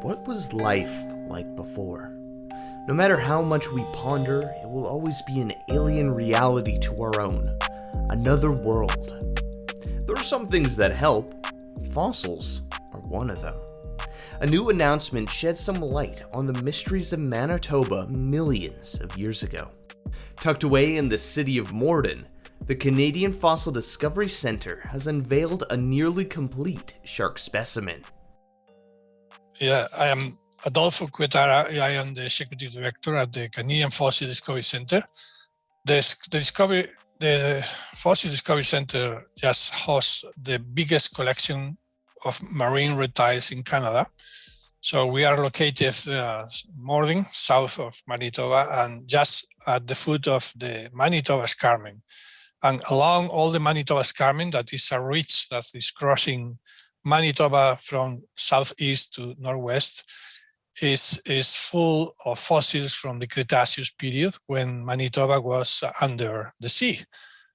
What was life like before? No matter how much we ponder, it will always be an alien reality to our own. Another world. There are some things that help. Fossils are one of them. A new announcement sheds some light on the mysteries of Manitoba millions of years ago. Tucked away in the city of Morden, the Canadian Fossil Discovery Centre has unveiled a nearly complete shark specimen. Yeah, I am Adolfo Cuetara. I am the executive director at the Canadian Fossil Discovery Centre. The Fossil Discovery Centre just hosts the biggest collection of marine reptiles in Canada. So we are located Morden, south of Manitoba, and just at the foot of the Manitoba Escarpment. And along all the Manitoba Escarpment, that is a ridge that is crossing Manitoba from southeast to northwest, is full of fossils from the Cretaceous period when Manitoba was under the sea.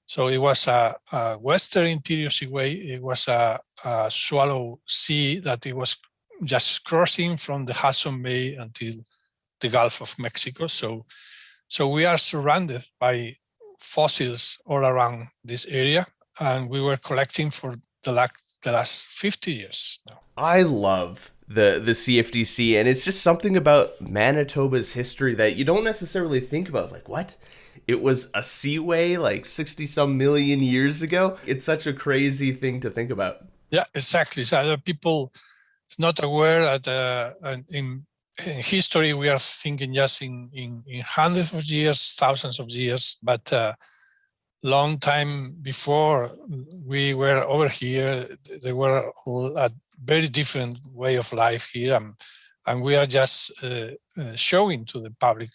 So it was a western interior seaway. It was a shallow sea that it was just crossing from the Hudson Bay until the Gulf of Mexico. So we are surrounded by fossils all around this area, and we were collecting for the last 50 years now. I love the CFDC, and it's just something about Manitoba's history that you don't necessarily think about. Like, what? It was a seaway like 60 some million years ago? It's such a crazy thing to think about. Yeah, exactly. So people are not aware that in history we are thinking just in hundreds of years, thousands of years, but long time before we were over here, there were a very different way of life here, and we are just showing to the public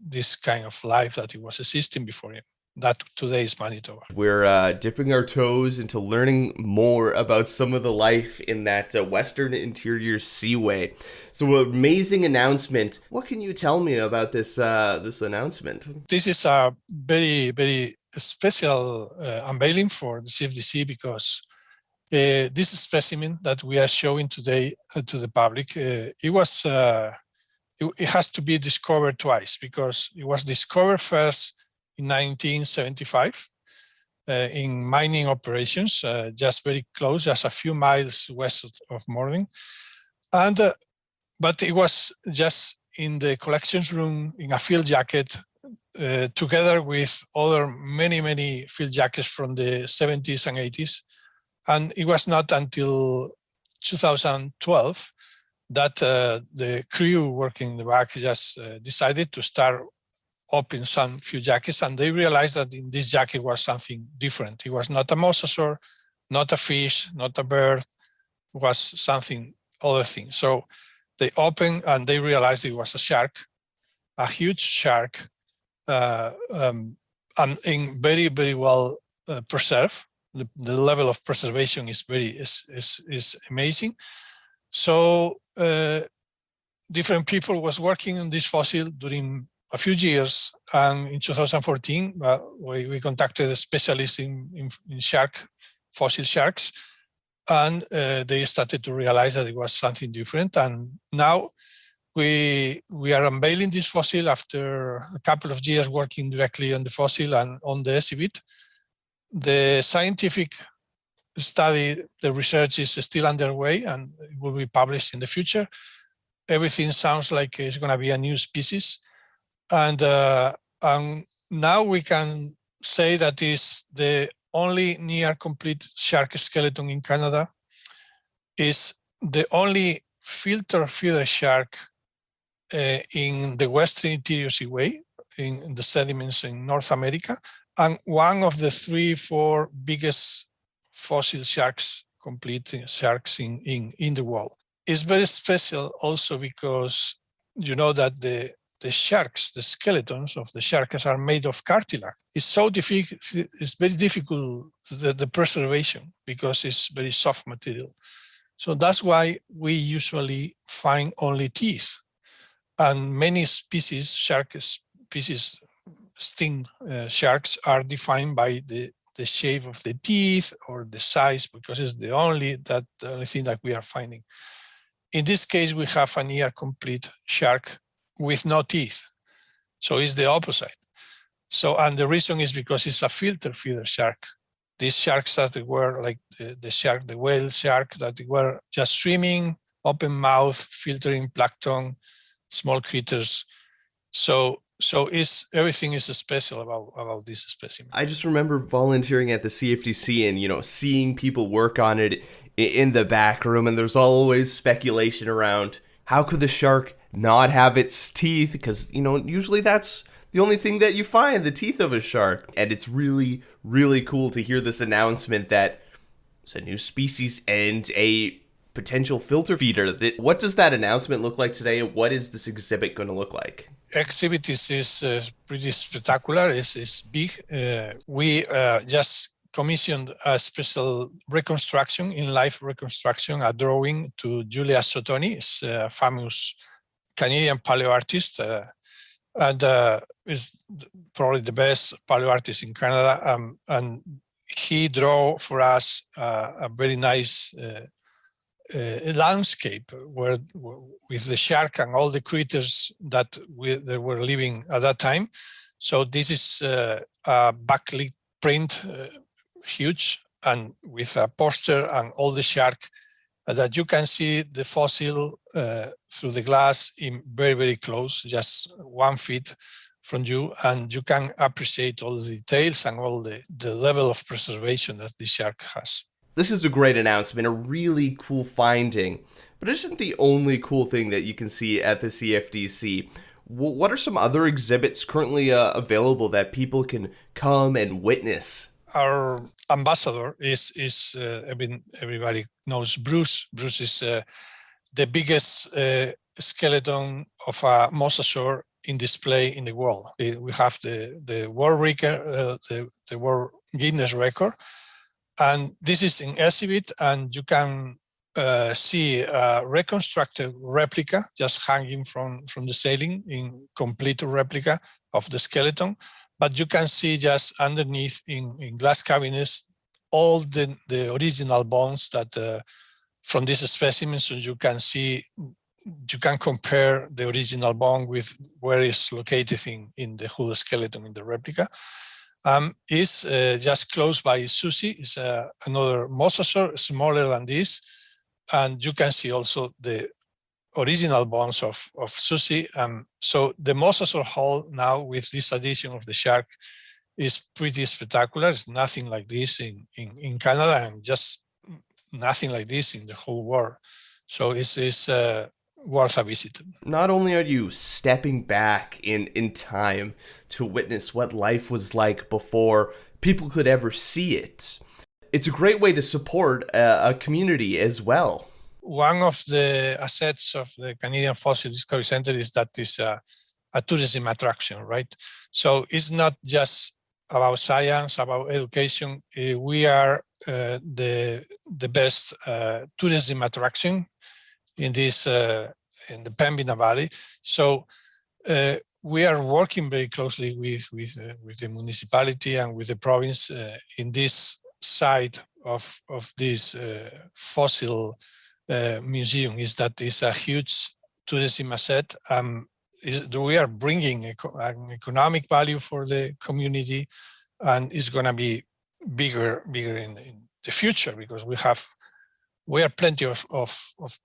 this kind of life that it was existing before him. That today is Manitoba. We're dipping our toes into learning more about some of the life in that western interior seaway. So, amazing announcement. What can you tell me about this announcement? This is a very, very special unveiling for the CFDC because this specimen that we are showing today to the public, it has to be discovered twice because it was discovered first in 1975 in mining operations, just very close, just a few miles west of Morden. And but it was just in the collections room in a field jacket, together with other many field jackets from the 70s and 80s. And it was not until 2012 that the crew working in the back just decided to start open some few jackets, and they realized that in this jacket was something different. It was not a mosasaur, not a fish, not a bird. It was something other thing. So they opened and they realized it was a shark, a huge shark, and in very well preserved. The level of preservation is amazing. So different people was working on this fossil during a few years, and in 2014 we contacted a specialist in fossil sharks, and they started to realize that it was something different. And now we are unveiling this fossil after a couple of years working directly on the fossil and on the exhibit. The scientific study, the research is still underway and it will be published in the future. Everything sounds like it's going to be a new species. And now we can say that is the only near complete shark skeleton in Canada. Is the only filter feeder shark in the western interior seaway, in the sediments in North America, and one of the 3-4 biggest fossil sharks, complete sharks in the world. It's very special also because you know that the sharks, the skeletons of the sharks are made of cartilage. It's so difficult, it's very difficult, the preservation, because it's very soft material. So that's why we usually find only teeth. And many species, shark species, sting sharks are defined by the shape of the teeth or the size, because it's the only thing that we are finding. In this case, we have a near complete shark with no teeth. So it's the opposite. So, and the reason is because it's a filter feeder shark. These sharks that were like the whale shark, that were just swimming, open mouth, filtering plankton, small critters. So everything is special about this specimen. I just remember volunteering at the CFDC and, seeing people work on it in the back room, and there's always speculation around how could the shark not have its teeth, because, usually that's the only thing that you find, the teeth of a shark. And it's really, really cool to hear this announcement that it's a new species and a potential filter feeder. What does that announcement look like today? What is this exhibit going to look like? Exhibit is pretty spectacular. It's big. We just commissioned a special reconstruction, in-life reconstruction, a drawing to Julia Sottoni. It's a famous Canadian paleoartist, and is probably the best paleoartist in Canada. And he drew for us a very nice landscape with the shark and all the critters that were living at that time. So this is a backlit print, huge, and with a poster and all the shark that you can see the fossil through the glass in very, very close, just 1 feet from you, and you can appreciate all the details and all the level of preservation that the shark has. This is a great announcement, a really cool finding, but it isn't the only cool thing that you can see at the CFDC. What are some other exhibits currently available that people can come and witness? Our ambassador is everybody knows Bruce. Bruce is the biggest skeleton of a mosasaur in display in the world. We have the world record, the World Guinness record, and this is in exhibit, and you can see a reconstructed replica just hanging from the ceiling, in complete replica of the skeleton. But you can see just underneath in glass cabinets all the original bones that from this specimen. So you can compare the original bone with where it's located in the whole skeleton in the replica. Is just close by Susie. Is another mosasaur, smaller than this, and you can see also the original bones of Susie. So the mosasaur hull now, with this addition of the shark, is pretty spectacular. It's nothing like this in Canada, and just nothing like this in the whole world. So it's worth a visit. Not only are you stepping back in time to witness what life was like before people could ever see it, it's a great way to support a community as well. One of the assets of the Canadian Fossil Discovery Center is that it's a tourism attraction, right? So it's not just about science, about education. We are the best tourism attraction in this in the Pembina Valley. So we are working very closely with the municipality and with the province in this side of this fossil museum. Is that is a huge tourism asset. We are bringing an economic value for the community, and it's going to be bigger in the future, because we have plenty of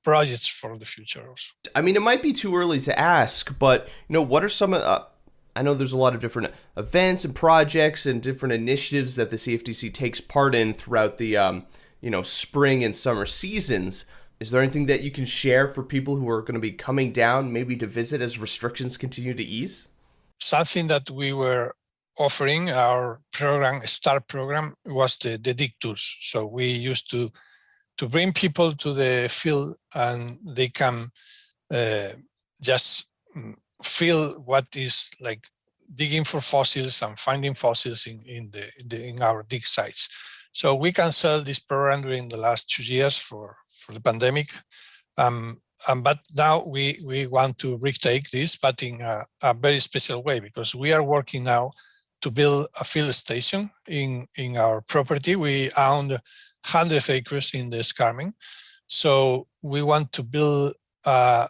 projects for the future also. I mean, it might be too early to ask, but what are some I know there's a lot of different events and projects and different initiatives that the CFDC takes part in throughout the spring and summer seasons. Is there anything that you can share for people who are going to be coming down, maybe to visit as restrictions continue to ease? Something that we were offering, our program, START program, was the dig tours. So we used to bring people to the field, and they can just feel what is like digging for fossils and finding fossils in our dig sites. So we canceled this program during the last 2 years for the pandemic. But now we want to retake this, but in a very special way, because we are working now to build a field station in our property. We own 100 acres in the Escarmen. So we want to build a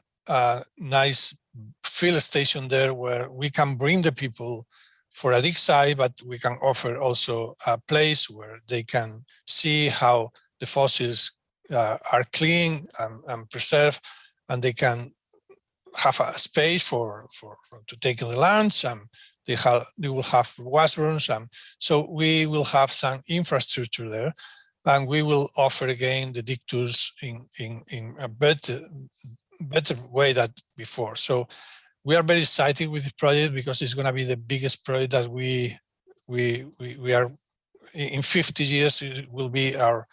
nice field station there where we can bring the people for a dig site, but we can offer also a place where they can see how the fossils are clean and preserved, and they can have a space for to take the lunch, and they will have washrooms, and so we will have some infrastructure there, and we will offer again the dig tours in a better way than before. So we are very excited with the project because it's going to be the biggest project that we are in 50 years. It will be our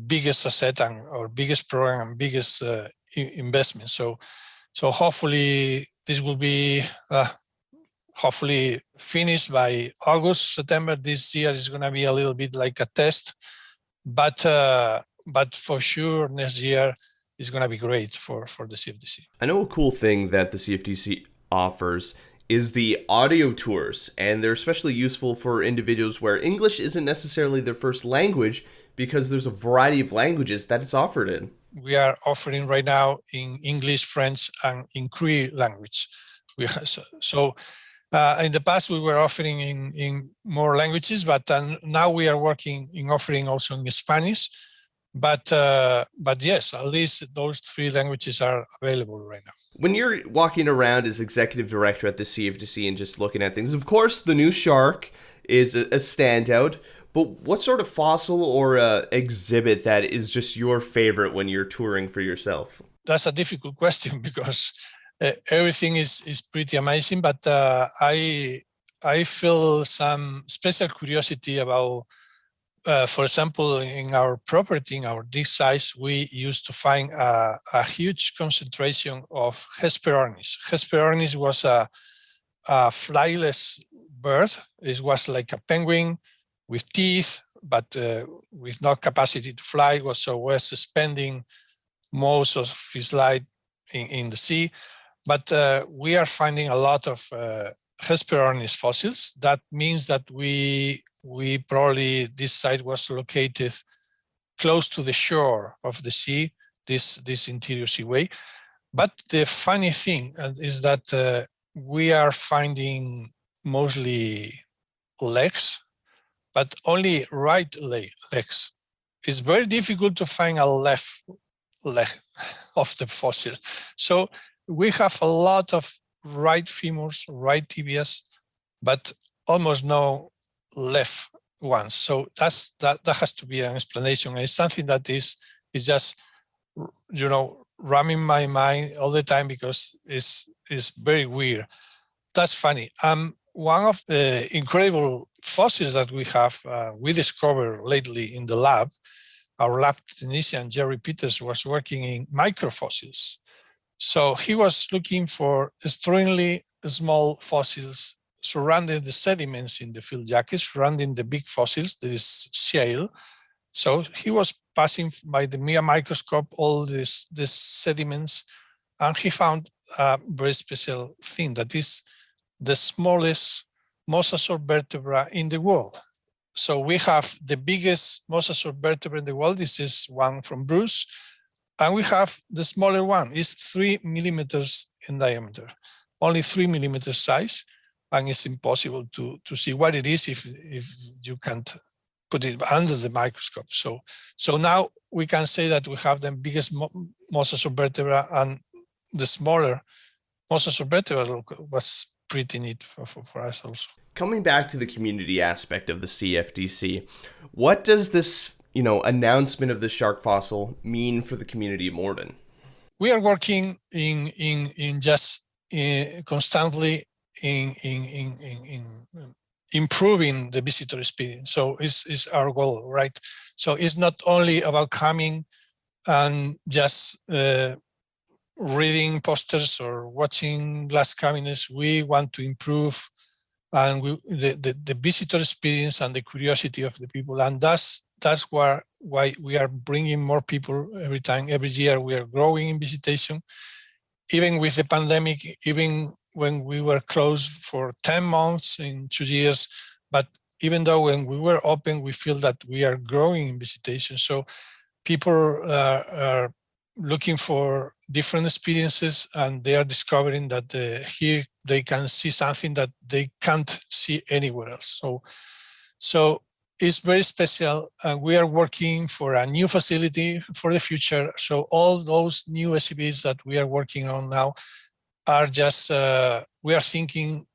biggest asset and our biggest program and biggest investment. So hopefully this will be hopefully finished by August, September. This year is going to be a little bit like a test, but for sure next year is going to be great for the CFDC. I know a cool thing that the CFDC offers is the audio tours, and they're especially useful for individuals where English isn't necessarily their first language because there's a variety of languages that it's offered in. We are offering right now in English, French, and in Cree language. In the past we were offering in more languages, but now we are working in offering also in Spanish. But yes, at least those 3 languages are available right now. When you're walking around as executive director at the CFDC and just looking at things, of course, the new shark is a standout. But what sort of fossil or exhibit that is just your favorite when you're touring for yourself? That's a difficult question because everything is pretty amazing. But I feel some special curiosity about. For example, in our property, in our dig sites, we used to find a huge concentration of Hesperornis. Hesperornis was a flyless bird. It was like a penguin with teeth, but with no capacity to fly. So was spending most of his life in the sea. But we are finding a lot of Hesperornis fossils. That means that we probably, this site was located close to the shore of the sea, this interior seaway. But the funny thing is that we are finding mostly legs, but only right legs. It's very difficult to find a left leg of the fossil. So we have a lot of right femurs, right tibias, but almost no left ones. So that has to be an explanation. It's something that is just, ramming my mind all the time because it's very weird. That's funny. One of the incredible fossils that we discovered lately in the lab, our lab technician, Jerry Peters, was working in microfossils. So he was looking for extremely small fossils surrounding the sediments in the field jacket, surrounding the big fossils, there is shale. So he was passing by the mere microscope all these sediments, and he found a very special thing, that is the smallest mosasaur vertebra in the world. So we have the biggest mosasaur vertebra in the world. This is one from Bruce. And we have the smaller one. It's 3 millimeters in diameter, only 3 millimeters size. And it's impossible to see what it is if you can't put it under the microscope. So now we can say that we have the biggest mosasaur vertebra, and the smaller mosasaur vertebra was pretty neat for us also. Coming back to the community aspect of the CFDC, what does this announcement of the shark fossil mean for the community of Morden? We are working in just constantly in improving the visitor experience. So it's our goal, right? So it's not only about coming and just reading posters or watching glass cabinets. We want to improve and the visitor experience and the curiosity of the people, and that's why we are bringing more people every year. We are growing in visitation, even with the pandemic, even when we were closed for 10 months in 2 years. But even though when we were open, we feel that we are growing in visitation. So people are looking for different experiences, and they are discovering that here they can see something that they can't see anywhere else. So it's very special, and we are working for a new facility for the future. So all those new exhibits that we are working on now are just, we are thinking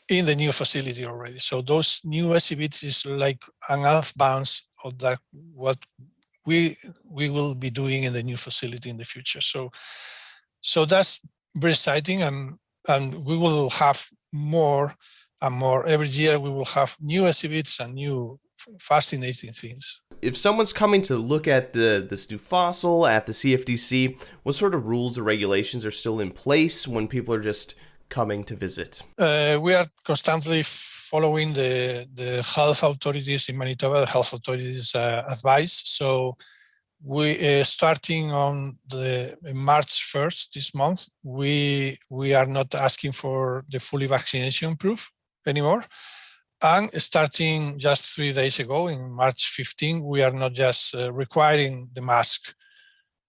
in the new facility already. So those new exhibits is like an advance of that, what we will be doing in the new facility in the future. So that's very exciting, and we will have more and more. Every year we will have new exhibits and new fascinating things. If someone's coming to look at this new fossil at the CFDC, what sort of rules or regulations are still in place when people are just coming to visit? We are constantly following the health authorities in Manitoba, the health authorities' advice. So we starting on the March 1st this month, we are not asking for the fully vaccination proof anymore. And starting just 3 days ago, in March 15, we are not just requiring the mask.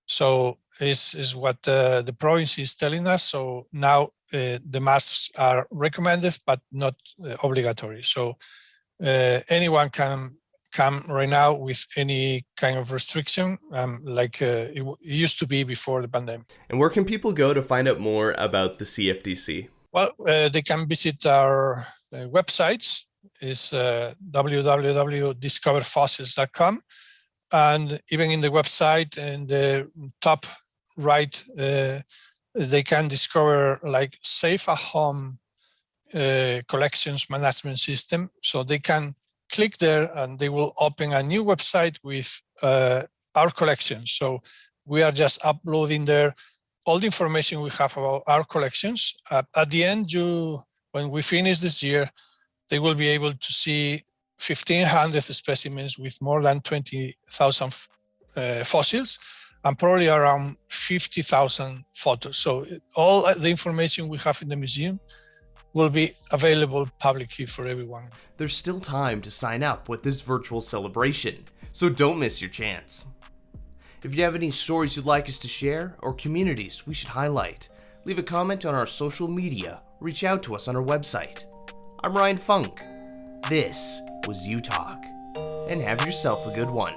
So is what the province is telling us. So now the masks are recommended, but not obligatory. So anyone can come right now with any kind of restriction, like it used to be before the pandemic. And where can people go to find out more about the CFDC? Well, they can visit our websites. It's www.discoverfossils.com. And even in the website, in the top right, they can discover like Safe at Home collections management system. So they can click there and they will open a new website with our collections. So we are just uploading there all the information we have about our collections. At the end, when we finish this year, they will be able to see 1,500 specimens with more than 20,000 fossils and probably around 50,000 photos. So all the information we have in the museum will be available publicly for everyone. There's still time to sign up with this virtual celebration, so don't miss your chance. If you have any stories you'd like us to share or communities we should highlight, leave a comment on our social media, reach out to us on our website. I'm Ryan Funk. This was You Talk, and have yourself a good one.